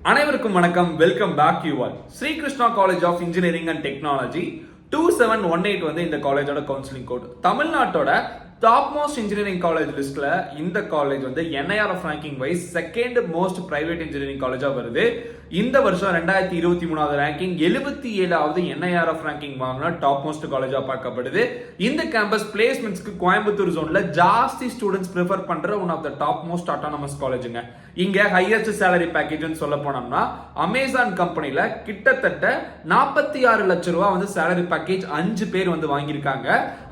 அனைவருக்கும் வணக்கம். Welcome back you all. Sri Krishna college of engineering and technology 2718 வந்து இந்த காலேஜோட கவுன்சிலிங் கோட். தமிழ்நாட்டோட டாப் மோஸ்ட் இன்ஜினியரிங் காலேஜ் லிஸ்ட்ல இந்த காலேஜ் வந்து NIRF ranking wise second most private engineering காலேஜா வருது. இந்த வருஷம் 2023 ரேங்கிங் 77வது NIRF ரேங்கிங் வாங்கின டாப் மோஸ்ட் காலேஜா பார்க்கப்படுது. இந்த கேம்பஸ் பிளேஸ்மெண்ட்ஸ்க்கு கோயம்புத்தூர் ஜோன்ல ஜாஸ்தி ஸ்டூடெண்ட்ஸ் ப்ரிஃபர் பண்ற one of the top most autonomous காலேஜுங்க. இங்க ஹையஸ்ட் சேலரி பேக்கேஜ் சொல்ல போனோம்னா அமேசான் கம்பெனில கிட்டத்தட்ட 46 லட்சம் ரூபாய் வந்து சேலரி பேக்கேஜ் 5 பேர் வந்து வாங்கியிருக்காங்க.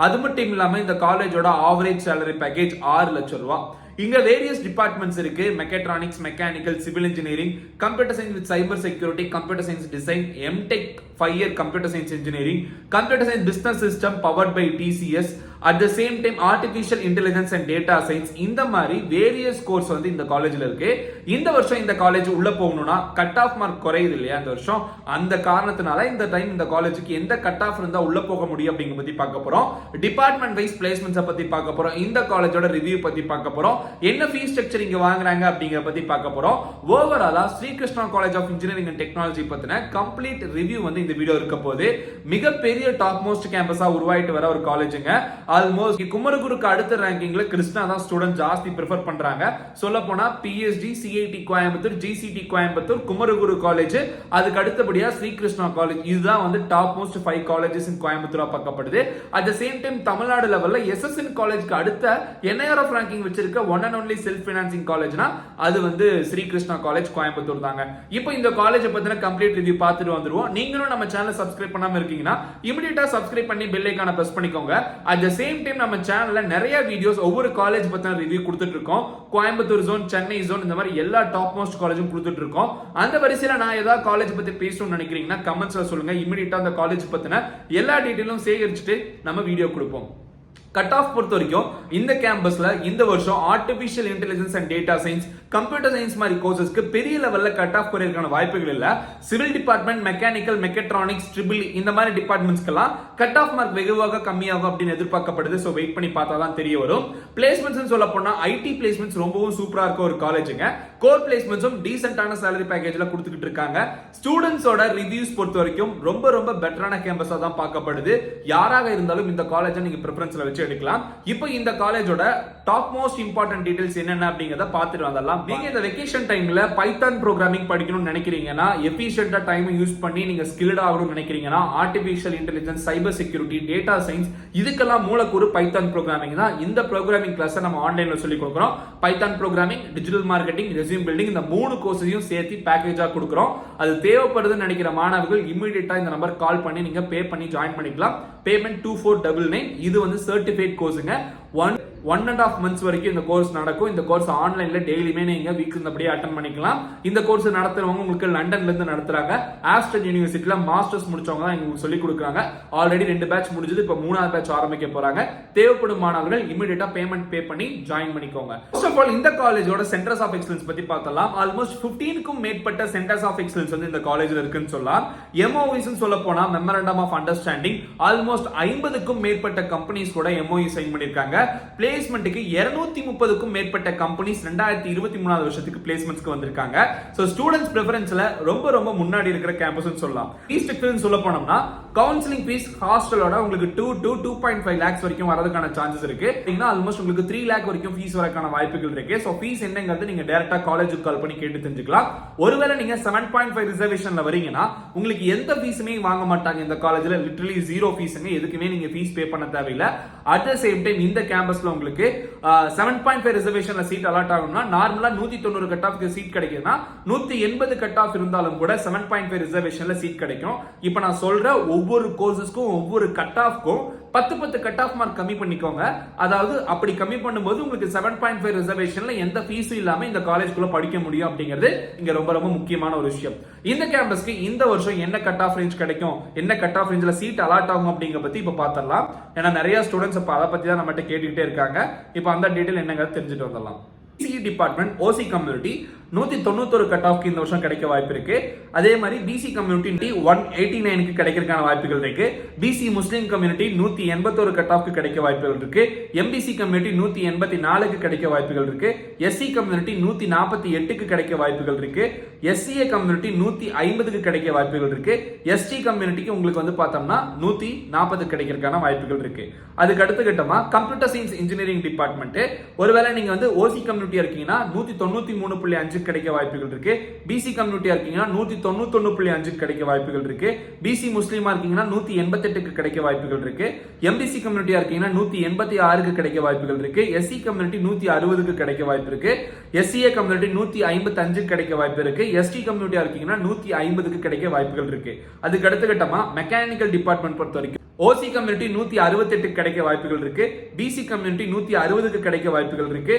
அது மட்டும் இல்லாம இந்த காலேஜோட ஆவரேஜ் சேலரி பேக்கேஜ் 6 லட்சம் ரூபாய். இங்க வேரியஸ் டிபார்ட்மெண்ட்ஸ் இருக்கு. Mechatronics, mechanical, civil engineering, computer science with cyber security, computer science design, M Tech 5 year computer science engineering, computer science business system powered by TCS, at the same time artificial intelligence and data science. இந்த மாதிரி various course வந்து இந்த காலேஜ்ல இருக்கு. இந்த வருஷம் இந்த college உள்ள போகணும்னா கட் ஆஃப் மார்க் குறையுது இல்லையா இந்த வருஷம், அந்த காரணத்தினால இந்த டைம் இந்த காலேஜுக்கு எந்த கட் ஆஃப் இருந்தா உள்ள போக முடியும் அப்படிங்கிற பத்தி பார்க்க போறோம். டிபார்ட்மெண்ட் வைஸ் பிளேஸ்மெண்ட்ஸ் பத்தி பார்க்க போறோம். இந்த காலேஜோட ரிவ்யூ பத்தி பார்க்க போறோம். என்ன ஃபீஸ் ஸ்ட்ரக்சர் இங்க வாங்குறாங்க அப்படிங்கிற பத்தி பார்க்க போறோம். ஓவராலா Sri Krishna college of engineering and technology பத்தின கம்ப்ளீட் ரிவ்யூ வந்து இந்த வீடியோ இருக்க போது. மிகப்பெரிய டாப் மோஸ்ட் கேம்பஸா உருவாயிட்டு வர ஒரு காலேஜுங்க. ஆல்மோஸ்ட் குமரகுருக்கு அடுத்த ரேங்கிங்ல கிருஷ்ணா தான் ஸ்டூடெண்ட் ஜாஸ்தி ப்ரிஃபர் பண்றாங்க. சொல்ல போனா PSG, CIT Coimbatore, GCT Coimbatore, Kumaraguru college, அதுக்கு அடுத்தபடியா ஸ்ரீ கிருஷ்ணா காலேஜ். இதுதான் வந்து டாப் மோஸ்ட் 5 காலேஜஸ் இன் கோயம்புத்தூரா பார்க்கப்படுது. At the same time Tamil Nadu லெவல்ல SSN காலேஜ்க்கு அடுத்த NIRF ரேங்கிங் வச்சிருக்க one and only self financing காலேஜ்னா அது வந்து ஸ்ரீ கிருஷ்ணா காலேஜ் கோயம்புத்தூர் தாங்க. இப்போ இந்த காலேஜ் பத்தின கம்ப்ளீட் ரிவ்யூ பார்த்துட்டு வந்துருவோம். நீங்களும் நம்ம சேனலை சப்ஸ்கிரைப் பண்ணாம இருக்கீங்கன்னா இமிடியேட்டா சப்ஸ்கிரைப் பண்ணி பெல் ஐகானை பிரஸ் பண்ணிக்கோங்க. அட் த சேம் டைம் நம்ம சேனல்ல நிறைய வீடியோஸ் ஒவ்வொரு காலேஜ் பத்தின ரிவ்யூ கொடுத்துட்டு இருக்கோம். கோயம்புத்தூர் ஜோன், சென்னை ஜோன், இந்த மாதிரி எல்லா டாப் மோஸ்ட் காலேஜும் கொடுத்துட்டு இருக்கோம். அந்த வரிசையில நான் ஏதாவது காலேஜ் பத்தி பேசணும்னு நினைக்கிறீங்கன்னா கமெண்ட்ஸ்ல சொல்லுங்க. இமிடியேட்டா அந்த காலேஜ் பத்தின எல்லா டீடைலும் சேகரிச்சுட்டு நம்ம வீடியோ கொடுப்போம். கட் ஆஃப் பொறுத்த வரைக்கும் இந்த கேம்பஸ்ல இந்த வருஷம் artificial intelligence and data science, computer science மாதிரி கோர்சஸ்க்கு பெரிய லெவல்ல கட் ஆஃப் குறையறதுக்கான வாய்ப்புகள் இல்ல. Civil department, mechanical, mechatronics, triple இந்த மாதிரி டிபார்ட்மெண்ட்ஸ்க்கெல்லாம் கட் ஆஃப் மார்க் வெகுவாக கம்மியாகும் அப்படின்னு எதிர்பார்க்கப்படுது. ஸோ வெயிட் பண்ணி பார்த்தா தான் தெரிய வரும். பிளேஸ்மெண்ட்ஸ் சொல்ல போனா ஐடி பிளேஸ்மெண்ட்ஸ் ரொம்பவும் சூப்பரா இருக்க ஒரு காலேஜுங்க. கோர் பிளேஸ்மெண்ட்ஸும் டீசென்டான சேலரி பேக்கேஜ்ல கொடுத்துக்கிட்டு இருக்காங்க. ஸ்டூடெண்ட்ஸோட ரிவ்யூஸ் பொறுத்த வரைக்கும் ரொம்ப ரொம்ப பெட்டரான கேம்பஸா தான் பார்க்கப்படுது. யாராக இருந்தாலும் இந்த காலேஜை நீங்க பிரெஃபரன்ஸ்ல வச்சு எடுக்கலாம். இப்போ இந்த காலேஜோட டாப் மோஸ்ட் இம்பார்ட்டன்ட் டீடைல்ஸ் என்னென்ன அப்படிங்கறத பார்த்துட்டு வந்துடலாம். நீங்க இந்த வெகேஷன் டைம்ல பைத்தான் ப்ரோகிராமிங் படிக்கணும்னு நினைக்கிறீங்கன்னா, எஃபிஷியன்ட்டா டைம் யூஸ் பண்ணி நீங்க ஸ்கில்ட் ஆகணும்னு நினைக்கிறீங்கன்னா, artificial intelligence, cyber security, data science இதுக்கெல்லாம் மூலக்கூறு பைத்தான் ப்ரோகிராமிங் தான். இந்த ப்ரோகிராமிங் கிளாஸ் நம்ம ஆன்லைன்ல சொல்லி கொடுக்குறோம். Python programming, digital marketing, resume building, இந்த 3 கோர்ஸையும் சேர்த்து பேக்கேஜா கொடுக்குறோம். அது தேவைப்படுதுன்னு நினைக்கிற மாணவர்கள் இமிடியேட்டா இந்த நம்பர் கால் பண்ணி நீங்க பே பண்ணி ஜாயின் பண்ணிக்கலாம். பேமெண்ட் 2499. இது வந்து சர்டிஃபிகேட் கோர்ஸுங்க. 1.5 months வரைக்கும் இந்த கோர்ஸ் நடக்கும். இந்த கோர்ஸ் ஆன்லைன்ல டெய்லியுமே நீங்க வீக் இருந்தபடியே அட்டெண்ட் பண்ணிக்கலாம். இந்த கோர்ஸ் நடத்துறவங்க உங்களுக்கு லண்டன்ல இருந்து நடத்துறாங்க. ஆஸ்டன் யூனிவர்சிட்டியில மாஸ்டர்ஸ் முடிச்சவங்க தான் உங்களுக்கு சொல்லி கொடுக்குறாங்க. ஆல்ரெடி 2 பேட்ச் முடிஞ்சது. இப்போ 3வது பேட்ச் ஆரம்பிக்க போறாங்க. தேவைப்படும் மாணவர்கள் இமிடியேட்டா பேமெண்ட் பே பண்ணி ஜாயின் பண்ணிக்கோங்க. ஃபர்ஸ்ட் ஆஃப் ஆல் இந்த காலேஜோட சென்டர்ஸ் ஆஃப் எக்ஸலன்ஸ் பத்தி பார்த்தலாம். ஆல்மோஸ்ட் 15க்கும் மேற்பட்ட சென்டர்ஸ் ஆஃப் எக்ஸலன்ஸ் வந்து இந்த காலேஜ்ல இருக்குன்னு சொல்லலாம். MOUs சொல்ல போனா மெமரண்டம் ஆஃப் அண்டர்ஸ்டாண்டிங் ஆல்மோஸ்ட் 50க்கும் மேற்பட்ட கம்பெனிஸ் கூட MOU சைன் பண்ணிருக்காங்க. பிளேஸ்மெண்ட்டுக்கு 230க்கும் மேற்பட்ட கம்பெனிஸ் 2023 வருஷத்துக்கு பிளேஸ்மெண்ட்ஸ்க்கு வந்திருக்காங்க. சோ ஸ்டூடண்ட்ஸ் பிரெஃபரன்ஸ்ல ரொம்ப ரொம்ப முன்னாடி இருக்கிற கேம்பஸ்னு சொல்லலாம். ஃபீஸ் ஸ்ட்ரக்சர்னு சொல்ல போனோம்னா கவுன்சிலிங் ஃபீஸ் ஹாஸ்டலோட உங்களுக்கு 2 to 2.5 lakhs வரைக்கும் வரதுக்கான சான்சஸ் இருக்கு. ஆல்மோஸ்ட் உங்களுக்கு 3 lakh வரைக்கும் ஃபீஸ் வரக்கான வாய்ப்புகள் இருக்கு. சோ ஃபீஸ் என்னங்கிறது நீங்க டைரக்டா காலேஜுக்கு கால் பண்ணி கேட்டு தெரிஞ்சுக்கலாம். ஒருவேளை நீங்க 7.5 ரிசர்வேஷன்ல வரீங்கன்னா உங்களுக்கு எந்த ஃபீஸுமே வாங்க மாட்டாங்க. இந்த காலேஜ்ல லிட்டரலி 0 ஃபீஸ்ங்க. எதுக்குமே நீங்க ஃபீஸ் பே பண்ண தேவையில்லை. அட் த சேம் டைம் இந்த கேம்பஸ்ல உங்களுக்கு 7.5 ரிசர்வேஷன்ல சீட் அலாட் ஆகணும்னா நார்மலா 190 கட் ஆஃப் சீட் கிடைக்குதுன்னா 180 கட் ஆஃப் இருந்தாலும் கூட 7.5 ரிசர்வேஷன்ல சீட் கிடைக்கும். இப்போ நான் சொல்ற ஒவ்வொரு கோர்சஸ்க்கும் ஒவ்வொரு கட் ஆஃப்க்கும் 10 கட் ஆஃப் மார்க் கம்மி பண்ணிக்கோங்க. அதாவது அப்படி கம்மி பண்ணும்போது உங்களுக்கு 7.5 ரிசர்வேஷன்ல எந்த ஃபீஸும் இல்லாம இந்த காலேஜ்குள்ள படிக்க முடியும் அப்படிங்கிறது இங்க ரொம்ப ரொம்ப முக்கியமான ஒரு விஷயம். இந்த கேம்பஸ்க்கு இந்த வருஷம் என்ன கட் ஆஃப் ரேஞ்ச் கிடைக்கும், என்ன கட் ஆஃப் ரேஞ்ச்ல சீட் அலாட் ஆகும் அப்படிங்கிற பத்தி இப்ப பாத்திரலாம். ஏன்னா நிறைய ஸ்டூடெண்ட்ஸ் அதை பத்தி தான் நம்மகிட்ட கேட்டுக்கிட்டே இருக்காங்க. இப்ப அந்த டீடைல் என்னங்கிறது தெரிஞ்சுட்டு வந்துடலாம். ECE Department OC Community 191 cut ஆஃப்க்கு இந்த வருஷம் கிடைக்க வாய்ப்பு இருக்கு. அதே மாதிரி பிசி கம்யூனிட்டி 189க்கு கிடைக்கிறதுக்கான வாய்ப்புகள் இருக்கு. பிசி முஸ்லீம் கம்யூனிட்டி 181 கட் ஆஃப்க்கு கிடைக்க வாய்ப்புகள் இருக்கு. எம்பிசி கம்யூனிட்டி 184க்கு கிடைக்க வாய்ப்புகள் இருக்கு. எஸ்சி கம்யூனிட்டி 148க்கு கிடைக்க வாய்ப்புகள் இருக்கு. எஸ்சிஏ கம்யூனிட்டி 150க்கு கிடைக்க வாய்ப்புகள் இருக்கு. எஸ்டி கம்யூனிட்டிக்கு உங்களுக்கு வந்து பார்த்தோம்னா 140 கிடைக்கிறதுக்கான வாய்ப்புகள் இருக்கு. அதுக்கு அடுத்த கட்டமா கம்ப்யூட்டர் சயின்ஸ் இன்ஜினியரிங் டிபார்ட்மெண்ட், ஒருவேளை நீங்க வந்து ஓசி கம்யூனிட்டியா இருக்கீங்கன்னா 193.5 கிடைக்க வாய்ப்புகள் இருக்கு. பிசி கம்யூனிட்டியா இருக்கீங்கன்னா 191.5 கிடைக்க வாய்ப்புகள் இருக்கு. பிசி முஸ்லீமா இருக்கீங்கன்னா 188க்கு கிடைக்க வாய்ப்புகள் இருக்கு. எம்பிசி கம்யூனிட்டியா இருக்கீங்கன்னா 186க்கு கிடைக்க வாய்ப்புகள் இருக்கு. எஸ்சி கம்யூனிட்டி 160க்கு கிடைக்க வாய்ப்பு இருக்கு. எஸ்சிஏ கம்யூனிட்டி 155க்கு கிடைக்க வாய்ப்பு இருக்கு. எஸ்டி கம்யூனிட்டியா இருக்கீங்கன்னா 150க்கு கிடைக்க வாய்ப்புகள் இருக்கு. அதுக்கு அடுத்த கட்டமா மெக்கானிக்கல் டிபார்ட்மெண்ட் பொறுத்த வரைக்கும் ஓசி கம்யூனிட்டி 168க்கு கிடைக்க வாய்ப்புகள் இருக்கு. பிசி கம்யூனிட்டி 160க்கு கிடைக்க வாய்ப்புகள் இருக்கு.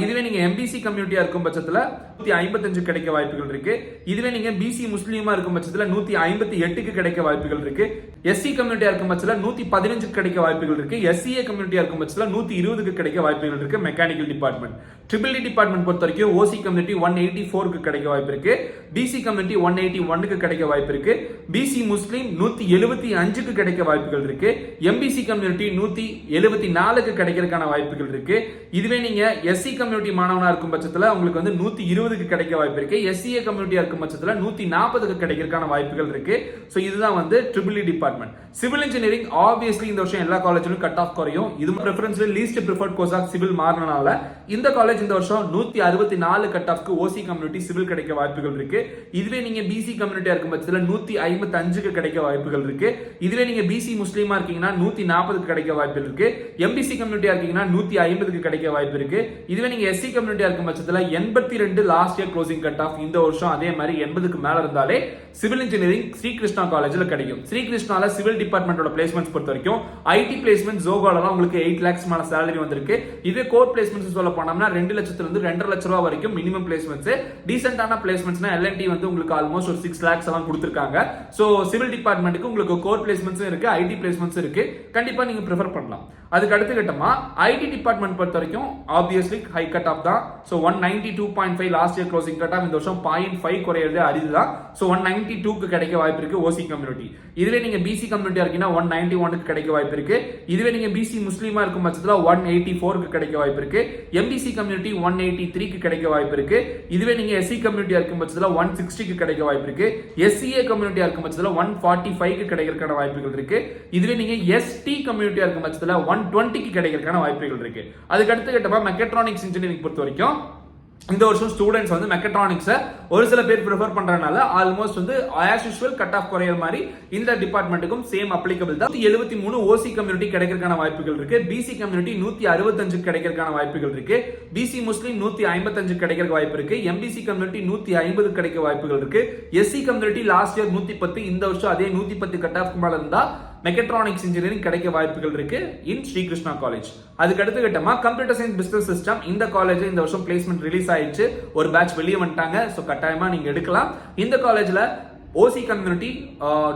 இதுவே நீங்க எம்பிசி கம்யூனிட்டியா இருக்கும் பட்சத்துல 155 கிடைக்க வாய்ப்புகள் இருக்கு. இதுவே நீங்க பிசி முஸ்லீமா இருக்கும் பட்சத்துல 158க்கு கிடைக்க வாய்ப்புகள் இருக்கு. எஸ்சி கம்யூனிட்டியா இருக்கும் பட்சத்துல 115க்கு கிடைக்க வாய்ப்புகள் இருக்கு. எஸ்சிஏ கம்யூனிட்டியா இருக்கும் பட்சத்துல 120க்கு கிடைக்க வாய்ப்புகள் இருக்கு. Mechanical department triple T department பொறுத்த வரைக்கும் ஓசி கம்யூனிட்டி 184க்கு கிடைக்க வாய்ப்பு இருக்கு. பிசி கம்யூனிட்டி 181க்கு கிடைக்க வாய்ப்பு இருக்கு. பிசி முஸ்லீம் 175க்கு கிடைக்க வாய்ப்புகள் இருக்கு. எம்பிசி கம்யூனிட்டி 174க்கு கிடைக்கிறதுக்கான வாய்ப்புகள் இருக்கு. இதுவே நீங்க எஸ்சி கம்யூனிட்டி மாணவனா இருக்கும் பட்சத்துல உங்களுக்கு வந்து 120க்கு கிடைக்க வாய்ப்பு இருக்கு. எஸ்சிஏ கம்யூனிட்டியா இருக்கும் பட்சத்துல 140க்கு கிடைக்கிறதுக்கான வாய்ப்புகள் இருக்கு. சோ இதுதான் வந்து triple department. Civil engineering obviously இந்த வருஷம் எல்லா காலேஜ்லயும் கட் ஆஃப் குறையும். இது பிரெஃபரன்ஸ்ல least preferred course of civil மாறனால இந்த காலேஜ் இந்த வருஷம் 164 கட் ஆஃப்க்கு ஓசி கம்யூனிட்டி சிவில் கிடைக்க வாய்ப்புகள் இருக்கு. இதுவே நீங்க பிசி கம்யூனிட்டியா இருக்கும் பட்சத்துல 155க்கு கிடைக்க வாய்ப்புகள் இருக்கு. இதுவே நீங்க பிசி முஸ்லீமா இருக்கீங்கன்னா 140க்கு கிடைக்க வாய்ப்பு இருக்கு. எம்பிசி கம்யூனிட்டியா இருக்கீங்கன்னா 150க்கு கிடைக்க வாய்ப்பு இருக்கு. இதுவே நீங்க எஸ்சி கம்யூனிட்டியா இருக்கும் பட்சத்துல 82 last year closing cut off இந்த வருஷம் அதே மாதிரி 80க்கு மேல இருந்தாலே சிவில் இன்ஜினியரிங் ஸ்ரீ கிருஷ்ணா காலேஜ்ல கிடைக்கும். ஸ்ரீ கிருஷ்ணால சிவில் டிபார்ட்மெண்டோட பிளேஸ்மெண்ட்ஸ் பொறுத்த வரைக்கும் ஐடி பிளேஸ்மெண்ட் ஜோகாலலாம் உங்களுக்கு 8 lakhs மேல salary வந்திருக்கு. இதே கோர் பிளேஸ்மெண்ட்ஸ் சொல்ல போனோம்னா 2 லட்சத்துல இருந்து 2.5 லட்சம் ரூபாய் வரைக்கும் மினிமம் பிளேஸ்மெண்ட்ஸ். டீசென்ட்டான பிளேஸ்மெண்ட்ஸ்னா LNT வந்து உங்களுக்கு ஆல்மோஸ்ட் ஒரு 6 lakhs எல்லாம் கொடுத்திருக்காங்க. சோ சிவில் டிபார்ட்மெண்ட்டுக்கு உங்களுக்கு கோர் பிளேஸ்மெண்ட்ஸ் இருக்கு, ஐடி பிளேஸ்மெண்ட்ஸ் இருக்கு. கண்டிப்பா நீங்க ப்ரிஃபர் பண்ணலாம். அதுக்கு அடுத்த கட்டமா ஐடி டிபார்ட்மெண்ட் பொறுத்த வரைக்கும் ஆப்வியஸ்லி ஹை கட் ஆஃப் தான். So 192.5 last year closing cut off இந்த வருஷம் 0.5 குறையிறது அரிதுதான். சோ 192க்கு கிடைக்க வாய்ப்பு இருக்கு ஓசி கம்யூனிட்டி. இதுவே நீங்க பிசி கம்யூனிட்டியா இருக்கீங்கன்னா 191க்கு கிடைக்க வாய்ப்பு இருக்கு. இதுவே நீங்க பிசி முஸ்லீமா இருக்கும் பட்சத்துல 184க்கு கிடைக்க வாய்ப்பு இருக்கு. எம்பிசி கம்யூனிட்டி 183க்கு கிடைக்க வாய்ப்பு இருக்கு. இதுவே நீங்க எஸ்சி கம்யூனிட்டியா இருக்கும் பட்சத்துல 160க்கு கிடைக்க வாய்ப்பு இருக்கு. எஸ்சிஏ கம்யூனிட்டியா இருக்கும் பட்சத்துல 145க்கு கிடைக்கிறதுக்கான வாய்ப்புகள் இருக்கு. இதுவே நீங்க எஸ்டி கம்யூனிட்டியா இருக்கும் பட்சத்துல 120க்கு கிடைக்கிறதுக்கான வாய்ப்புகள் இருக்கு. அதுக்கு அடுத்த கட்டமா மெக்கட்ரானிக்ஸ் இன்ஜினியரிங் பொறுத்த வரைக்கும் இந்த வருஷம் ஸ்டூடெண்ட்ஸ் வந்து மெக்கட்ரானிக்ஸை ஒரு சில பேர் ப்ரிஃபர் பண்றதுனால ஆல்மோஸ்ட் வந்து ஆஸ் யூசுவல் கட் ஆஃப் குறையிற மாதிரி இந்த டிபார்ட்மெண்ட்டுக்கும் சேம் அப்ளிகபிள் தான். 173 ஓசி கம்யூனிட்டி கிடைக்கிறதுக்கான வாய்ப்புகள் இருக்கு. பிசி கம்யூனிட்டி 165 கிடைக்கிறதுக்கான வாய்ப்புகள் இருக்கு. பிசி முஸ்லீம் 155 கிடைக்கிற வாய்ப்பு இருக்கு. எம்பிசி கம்யூனிட்டி 150 கிடைக்க வாய்ப்புகள் இருக்கு. எஸ்சி கம்யூனிட்டி லாஸ்ட் இயர் 110, இந்த வருஷம் அதே 110 கட் ஆஃப் மேல இருந்தா மெக்கட்ரானிக்ஸ் இன்ஜினியரிங் கிடைக்க வாய்ப்புகள் இருக்கு இன் ஸ்ரீ கிருஷ்ணா காலேஜ். அதுக்கு அடுத்த கட்டமா கம்ப்யூட்டர் சயின்ஸ் பிசினஸ் சிஸ்டம் இந்த காலேஜ் இந்த வருஷம் பிளேஸ்மெண்ட் ரிலீஸ் ஆயிடுச்சு. ஒரு பேட்ச் வெளியே வந்துட்டாங்க. சோ கட்டாயமா நீங்க எடுக்கலாம். இந்த காலேஜ்ல ஓசி கம்யூனிட்டி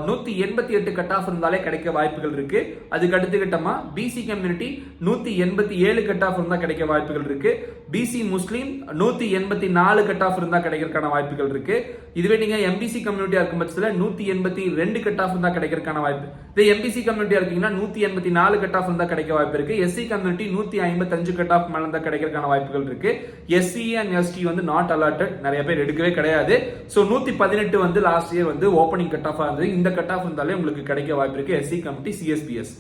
188 கட் ஆஃப் இருந்தாலே கிடைக்க வாய்ப்புகள் இருக்கு. அதுக்கு அடுத்த கட்டமா பிசி கம்யூனிட்டி 187 கட் ஆஃப் இருந்தா கிடைக்க வாய்ப்புகள் இருக்கு. பிசி முஸ்லீம் 184 கட் ஆஃப் இருந்தா கிடைக்கிறதுக்கான வாய்ப்புகள் இருக்கு. இதுவே நீங்க எம்பிசி கம்யூனிட்டியா இருக்கும் பட்சத்துல 182 கட் ஆஃப் இருந்தா கிடைக்கிறதுக்கான வாய்ப்பு. இதே எம்பிசி கம்யூனிட்டியா இருக்கீங்கன்னா 184 கட் ஆஃப் இருந்தா கிடைக்க வாய்ப்பு இருக்கு. எஸ்சி கம்யூனிட்டி 155 கட் ஆஃப் மேல இருந்தா கிடைக்கிறதுக்கான வாய்ப்புகள் இருக்கு. எஸ்சி அண்ட் எஸ்டி வந்து நாட் அலாட்டட், நிறைய பேர் எடுக்கவே கிடையாது. சோ 118 வந்து லாஸ்ட் இயர் வந்து ஓப்பனிங் கட் ஆஃப் ஆகுது. இந்த கட் ஆஃப் இருந்தாலே உங்களுக்கு கிடைக்க வாய்ப்பு இருக்கு SC community CSBS.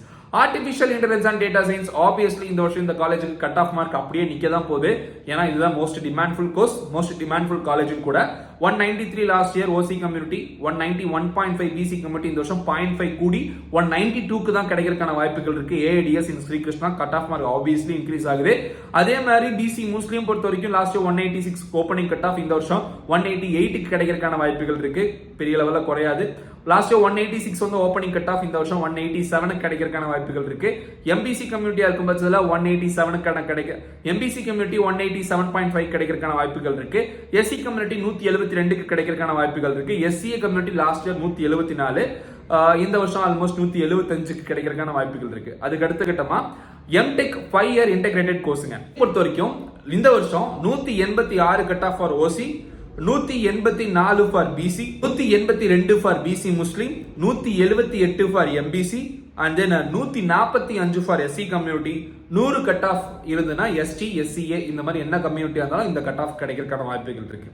Artificial intelligence and data science obviously இந்த வருஷம் இந்த காலேஜுக்கு கட் ஆஃப் மார்க் அப்படியே நிக்க தான் போகுது. ஏன்னா இதுதான் most demandful course, most demandful காலேஜும் கூட. 193 last year OC community, 191.5 BC community இந்த வருஷம் 0.5 கூடி 192க்கு தான் கிடைக்கிறதுக்கான வாய்ப்புகள் இருக்கு. AIDS in Sri Krishna cut off mark obviously increase ஆகுது. அதே மாதிரி பிசி முஸ்லீம் பொறுத்த வரைக்கும் last year 186 opening cut off இந்த வருஷம் 188க்கு கிடைக்கிறதுக்கான வாய்ப்புகள் இருக்கு. பெரிய லெவல்ல குறையாது. லாஸ்ட் இயர் 186 வந்து ஓப்பனிங் கட் ஆஃப் இந்த வருஷம் 187க்கு கிடைக்கிறதுக்கான வாய்ப்புகள் இருக்கு. எம்பிசி கம்யூனிட்டியா இருக்கும் பட்சத்துல 187க்கான கிடைக்க, எம்பிசி கம்யூனிட்டி 187.5 கிடைக்கிறதுக்கான வாய்ப்புகள் இருக்கு. எஸ்சி கம்யூனிட்டி 172க்கு கிடைக்கிறதுக்கான வாய்ப்புகள் இருக்கு. எஸ்சிஏ கம்யூனிட்டி லாஸ்ட் இயர் 174, இந்த வருஷம் ஆல்மோஸ்ட் 175க்கு கிடைக்கிறதுக்கான வாய்ப்புகள் இருக்கு. அதுக்கு அடுத்த கட்டமா எம்டெக் 5 இயர் இன்டெகிரேட்டட் கோர்ஸுங்க. பொறுத்த வரைக்கும் இந்த வருஷம் 186 cut off for OC, 184 for BC, 182 for BC Muslim, 178 for MBC and then 145 for SC community. 100 cut off இருந்ததுன்னா எஸ்டி எஸ்சிஏ இந்த மாதிரி என்ன கம்யூனிட்டியா இருந்தாலும் இந்த கட் ஆஃப் கிடைக்கிறதுக்கான வாய்ப்புகள் இருக்கு.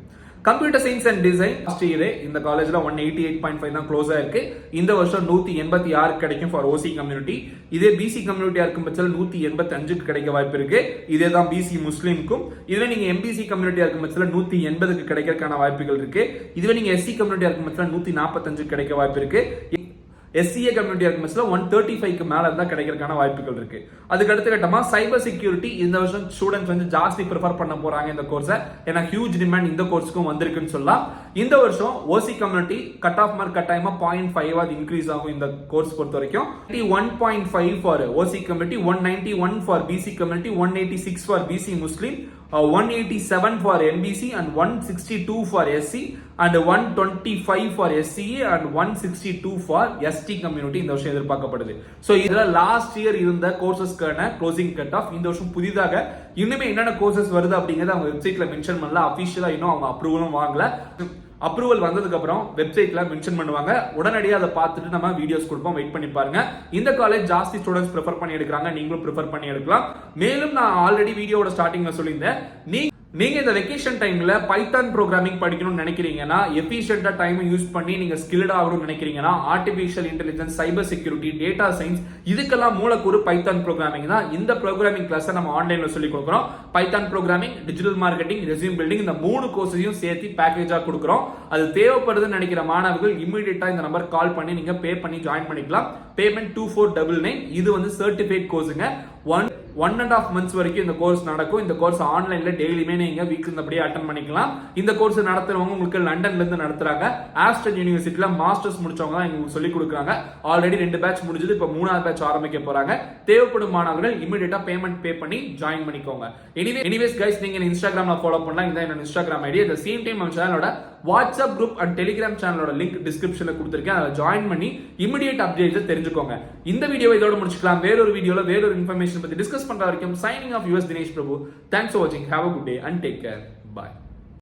Computer science and design last year இந்த காலேஜ்ல 188.5 தான் க்ளோஸ் ஆயிருக்கு. இந்த வருஷம் 186 கிடைக்கும் ஃபார் ஓசி கம்யூனிட்டி. இதே பிசி கம்யூனிட்டியா இருக்கும் பட்சத்தில் 185 கிடைக்க வாய்ப்பு இருக்கு. இதே தான் பிசி முஸ்லீமுக்கும். இதுவே நீங்க எம்பிசி கம்யூனிட்டியா இருக்கும் பட்சத்தில் 180 கிடைக்கிறதுக்கான வாய்ப்புகள் இருக்கு. இதுவே நீங்க எஸ்சி கம்யூனிட்டியா இருக்கும் பட்சத்தில் 145 கிடைக்க வாய்ப்பு இருக்கு. எஸ்சிஏ கம்யூனிட்டி இருக்கும்போது 135க்கு மேல இருந்தா கிடைக்கிறதுக்கான வாய்ப்புகள் இருக்கு. அதுக்கு அடுத்த கட்டமா சைபர் செக்யூரிட்டி இந்த வருஷம் ஸ்டூடெண்ட்ஸ் வந்து ஜாஸ்தி ப்ரிஃபர் பண்ண போறாங்க இந்த கோர்ஸை. ஏன்னா ஹியூஜ் டிமாண்ட் இந்த கோர்ஸுக்கும் வந்திருக்குன்னு சொல்லலாம். இந்த வருஷம் OC community cut off mark கட்டாயமா 0.5 இன்க்ரீஸ் ஆகும் இந்த கோர்ஸ் பொறுத்த வரைக்கும். 1.5 for OC community, 191 for BC community, 186 for BC Muslim, 187 for NBC and 162 for SC and 125 for SCA and 162 for ST community இந்த வருஷம் எதிர்பார்க்கப்படுது. சோ இதுல லாஸ்ட் இயர் இருந்த கோர்சஸ்க்கான க்ளோசிங் கட் ஆஃப் இந்த வருஷம் புதிதாக இன்னுமே என்னென்ன கோர்சஸ் வருது அப்படிங்கறத அவங்க வெப்சைட்ல மென்ஷன் பண்ணல. அபிஷியலா இன்னும் அவங்க அப்ரூவலும் வாங்கல. அப்ரூவல் வந்ததுக்கு அப்புறம் வெப்சைட்ல மென்ஷன் பண்ணுவாங்க. உடனடியாக அதை பார்த்துட்டு நம்ம வீடியோஸ் கொடுப்போம். வெயிட் பண்ணி பாருங்க. இந்த காலேஜ் ஜாஸ்தி ஸ்டூடெண்ட்ஸ் ப்ரிஃபர் பண்ணி எடுக்கிறாங்க. நீங்களும் ப்ரிஃபர் பண்ணி எடுக்கலாம். மேலும் நான் ஆல்ரெடி வீடியோட ஸ்டார்டிங்ல சொல்லியிருந்தேன், நீங்க இந்த வெக்கேஷன் டைம்ல பைத்தான் ப்ரோக்ராமிங் படிக்கணும்னு நினைக்கிறீங்கன்னா, எஃபிஷியன்ட்டா டைம் யூஸ் பண்ணி நீங்க ஸ்கில்ட் ஆகணும்னு நினைக்கிறீங்கன்னா, artificial intelligence, cyber security, data science இதுக்கெல்லாம் மூலக்கூறு பைத்தான் ப்ரோக்ராமிங் தான். இந்த ப்ரோக்ராமிங் கிளாஸ் நம்ம ஆன்லைன்ல சொல்லி கொடுக்குறோம். Python programming, digital marketing, resume building இந்த 3 கோர்ஸையும் சேர்த்து பேக்கேஜா கொடுக்குறோம். அது தேவைப்படுதுன்னு நினைக்கிற மாணவர்கள் இமிடியேட்டா இந்த நம்பர் கால் பண்ணி நீங்க பே பண்ணி ஜாயின் பண்ணிக்கலாம். பேமெண்ட் 2499. இது வந்து சர்டிஃபைட் கோர்ஸுங்க. 1.5 months வரைக்கும் இந்த கோர்ஸ் நடக்கும். இந்த கோர்ஸ் ஆன்லைன்ல டெய்லியுமே நீங்க வீக்ல இருந்தபடியே அட்டெண்ட் பண்ணிக்கலாம். இந்த கோர்ஸ் நடத்துறவங்க உங்களுக்கு லண்டன்ல இருந்து நடத்துறாங்க. ஆஸ்டன் யூனிவர்சிட்டியில மாஸ்டர்ஸ் முடிச்சவங்க தான் உங்களுக்கு சொல்லி கொடுக்குறாங்க. ஆல்ரெடி 2 பேட்ச் முடிஞ்சது. இப்போ 3வது பேட்ச் ஆரம்பிக்க போறாங்க. தேவைப்படும் மாணவர்கள் இமிடியேட்டா பேமெண்ட் பே பண்ணி ஜாயின் பண்ணிக்கோங்க. எனிவேஸ் கைஸ், நீங்க இன்ஸ்டாகிராம்ல ஃபாலோ பண்ணலாம். இதான் என்னோட Instagram ID. At the same time நம்ம சேனலோட வாட்ஸ்அப் குரூப் அண்ட் டெலிகிராம் சேனலோட லிங்க் டிஸ்கிரிப்ஷன்ல கொடுத்திருக்கேன். அதை ஜாயின் பண்ணி இமிடியேட் அப்டேட்ஸ் தெரிஞ்சுக்கோங்க. இந்த வீடியோ இதோட முடிச்சுக்கலாம். வேறொரு வீடியோல வேறொரு இன்ஃபர்மேஷன் பத்தி டிஸ்கஸ் பண்ற வரைக்கும் signing off yours Dineshprabhu. Thanks for watching. Have a good day and take care. Bye.